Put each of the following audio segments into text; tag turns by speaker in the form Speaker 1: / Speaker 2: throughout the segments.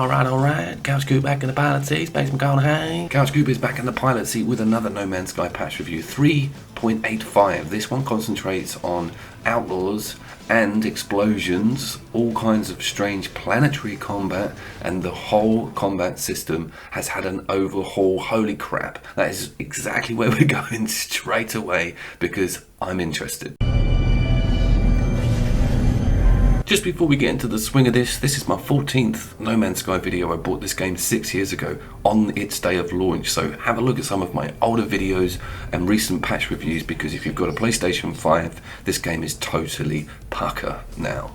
Speaker 1: Alright. Couch Coop back in the pilot seat. Space McConaughey. Couch Coop is back in the pilot seat with another No Man's Sky patch review. 3.85. This one concentrates on Outlaws and explosions, all kinds of strange planetary combat, and the whole combat system has had an overhaul. Holy crap. That is exactly where we're going straight away because I'm interested. Just before we get into the swing of this is my 14th No Man's Sky video. I bought this game 6 years ago on its day of launch, so have a look at some of my older videos and recent patch reviews, because if you've got a PlayStation 5, this game is totally pucker now.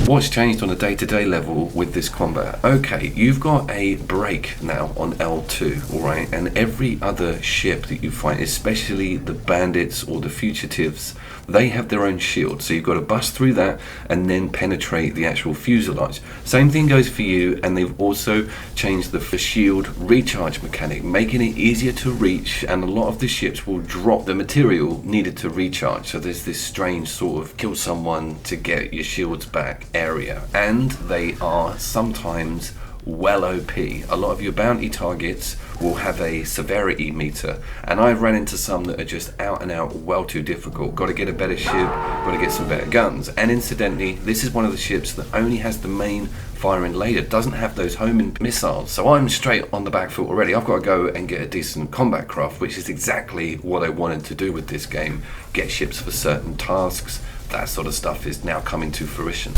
Speaker 1: What's changed on a day-to-day level with this combat? Okay, you've got a brake now on L2, alright, and every other ship that you fight, especially the bandits or the fugitives, they have their own shield, so you've got to bust through that and then penetrate the actual fuselage. Same thing goes for you, and they've also changed the shield recharge mechanic, making it easier to reach, and a lot of the ships will drop the material needed to recharge, so there's this strange sort of kill someone to get your shields back area, and they are sometimes well OP. A lot of your bounty targets will have a severity meter, and I've ran into some that are just out and out well too difficult. Got to get a better ship, got to get some better guns. And incidentally, this is one of the ships that only has the main firing laser, doesn't have those homing missiles, so I'm straight on the back foot already. I've got to go and get a decent combat craft, which is exactly what I wanted to do with this game. Get ships for certain tasks. That sort of stuff is now coming to fruition.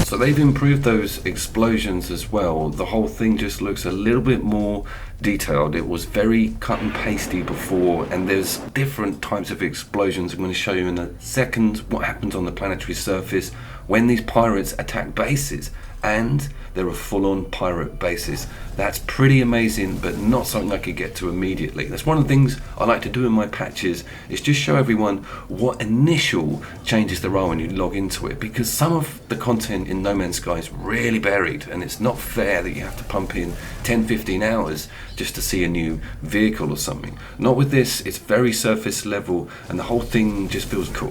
Speaker 1: So they've improved those explosions as well. The whole thing just looks a little bit more detailed. It was very cut and pasty before, and there's different types of explosions. I'm going to show you in a second what happens on the planetary surface when these pirates attack bases, and there are full-on pirate bases. That's pretty amazing, but not something I could get to immediately. That's one of the things I like to do in my patches, is just show everyone what initial changes there are when you log into it, because some of the content in No Man's Sky is really buried, and it's not fair that you have to pump in 10-15 hours just to see a new vehicle or something. Not with this. It's very surface level, and the whole thing just feels cool.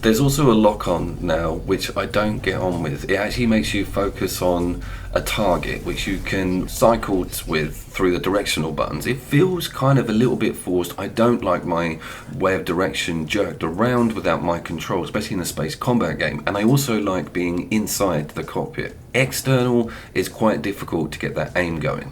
Speaker 1: There's also a lock-on now, which I don't get on with. It actually makes you focus on a target, which you can cycle with through the directional buttons. It feels kind of a little bit forced. I don't like my way of direction jerked around without my control, especially in a space combat game. And I also like being inside the cockpit. External is quite difficult to get that aim going.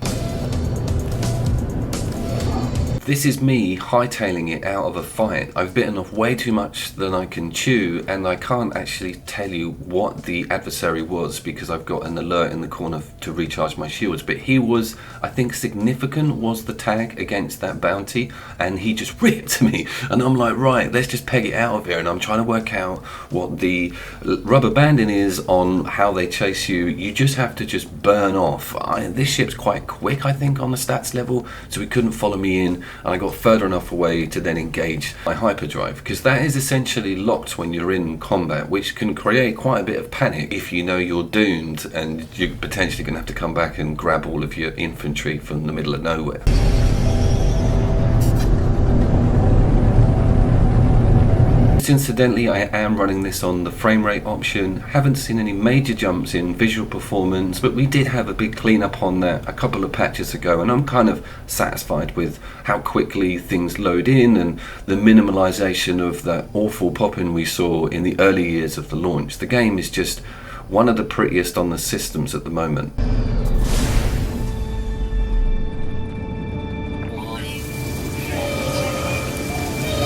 Speaker 1: This is me hightailing it out of a fight. I've bitten off way too much than I can chew, and I can't actually tell you what the adversary was because I've got an alert in the corner to recharge my shields. But he was, I think, significant was the tag against that bounty, and he just ripped me. And I'm like, right, let's just peg it out of here. And I'm trying to work out what the rubber banding is on how they chase you. You just have to just burn off. This ship's quite quick, I think, on the stats level, so he couldn't follow me in. And I got further enough away to then engage my hyperdrive, because that is essentially locked when you're in combat, which can create quite a bit of panic if you know you're doomed and you're potentially going to have to come back and grab all of your infantry from the middle of nowhere. Incidentally, I am running this on the frame rate option. Haven't seen any major jumps in visual performance, but we did have a big cleanup on that a couple of patches ago, and I'm kind of satisfied with how quickly things load in and the minimalization of that awful popping we saw in the early years of the launch. The game is just one of the prettiest on the systems at the moment.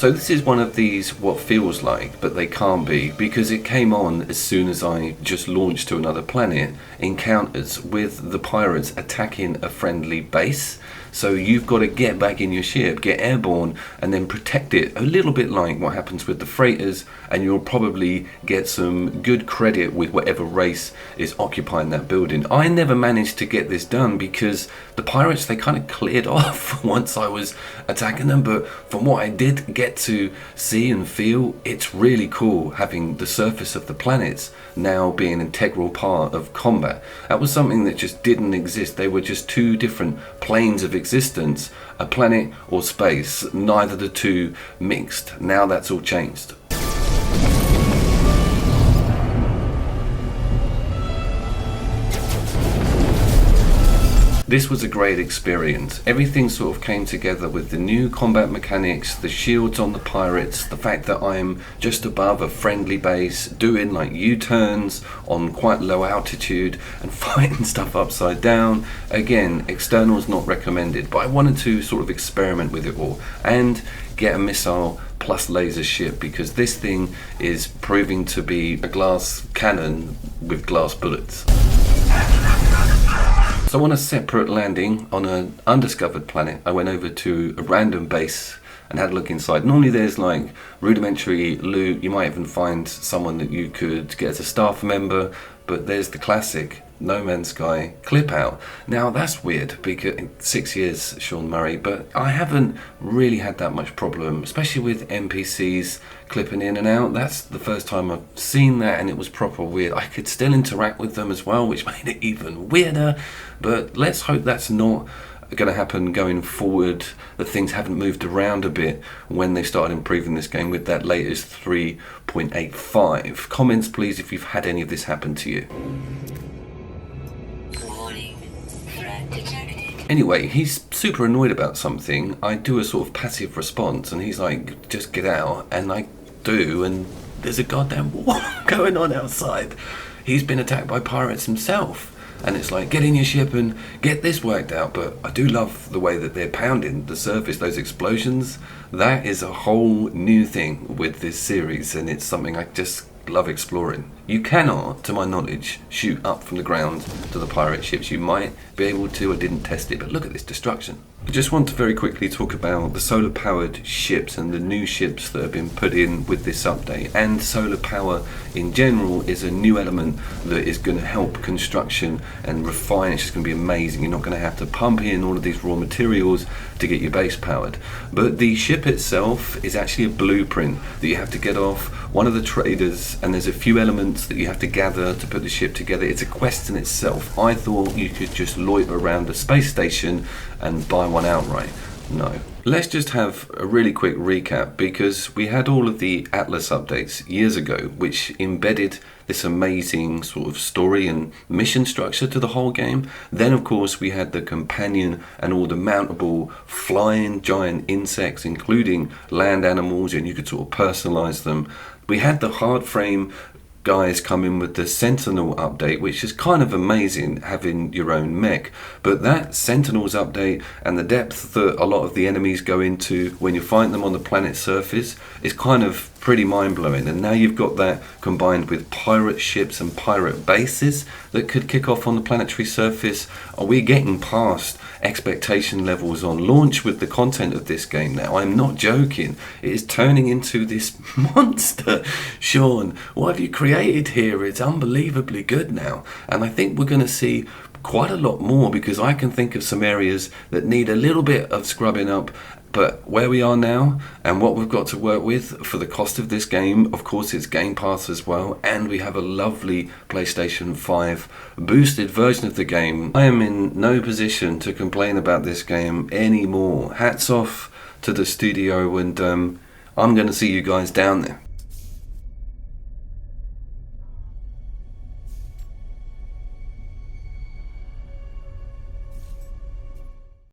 Speaker 1: So this is one of these what feels like, but they can't be, because it came on as soon as I just launched to another planet, encounters with the pirates attacking a friendly base. So you've got to get back in your ship, get airborne, and then protect it, a little bit like what happens with the freighters, and you'll probably get some good credit with whatever race is occupying that building. I never managed to get this done because the pirates, they kind of cleared off once I was attacking them, but from what I did get to see and feel, it's really cool having the surface of the planets now be an integral part of combat. That was something that just didn't exist. They were just two different planes of existence, a planet or space, neither the two mixed. Now that's all changed. This was a great experience. Everything sort of came together with the new combat mechanics, the shields on the pirates, the fact that I'm just above a friendly base, doing like U-turns on quite low altitude and fighting stuff upside down. Again, externals not recommended, but I wanted to sort of experiment with it all and get a missile plus laser ship, because this thing is proving to be a glass cannon with glass bullets. So on a separate landing on an undiscovered planet, I went over to a random base and had a look inside. Normally there's like rudimentary loot, you might even find someone that you could get as a staff member, but there's the classic No Man's Sky clip out. Now that's weird, because in 6 years, Sean Murray, but I haven't really had that much problem, especially with NPCs clipping in and out. That's the first time I've seen that, and it was proper weird. I could still interact with them as well, which made it even weirder, but let's hope that's not going to happen going forward, that things haven't moved around a bit when they started improving this game with that latest 3.85. Comments please if you've had any of this happen to you. Anyway, he's super annoyed about something. I do a sort of passive response and he's like, just get out, and I do, and there's a goddamn war going on outside. He's been attacked by pirates himself. And it's like, get in your ship and get this worked out. But I do love the way that they're pounding the surface, those explosions. That is a whole new thing with this series, and it's something I just love exploring. You cannot, to my knowledge, shoot up from the ground to the pirate ships. You might be able to, I didn't test it, but look at this destruction. I just want to very quickly talk about the solar powered ships and the new ships that have been put in with this update. And solar power in general is a new element that is going to help construction and refine. It's just going to be amazing. You're not going to have to pump in all of these raw materials to get your base powered. But the ship itself is actually a blueprint that you have to get off one of the traders, and there's a few elements that you have to gather to put the ship together. It's a quest in itself. I thought you could just loiter around the space station and buy one outright. No. Let's just have a really quick recap, because we had all of the Atlas updates years ago, which embedded this amazing sort of story and mission structure to the whole game. Then of course we had the companion and all the mountable flying giant insects, including land animals, and you could sort of personalize them. We had the hard frame guys come in with the Sentinel update, which is kind of amazing having your own mech. But that Sentinels update and the depth that a lot of the enemies go into when you find them on the planet's surface is kind of pretty mind-blowing. And now you've got that combined with pirate ships and pirate bases that could kick off on the planetary surface. Are we getting past expectation levels on launch with the content of this game now? I'm not joking. It is turning into this monster. Sean, what have you created here? It's unbelievably good now. And I think we're going to see quite a lot more, because I can think of some areas that need a little bit of scrubbing up. But where we are now and what we've got to work with for the cost of this game, of course it's Game Pass as well, and we have a lovely PlayStation 5 boosted version of the game. I am in no position to complain about this game anymore. Hats off to the studio, and I'm going to see you guys down there.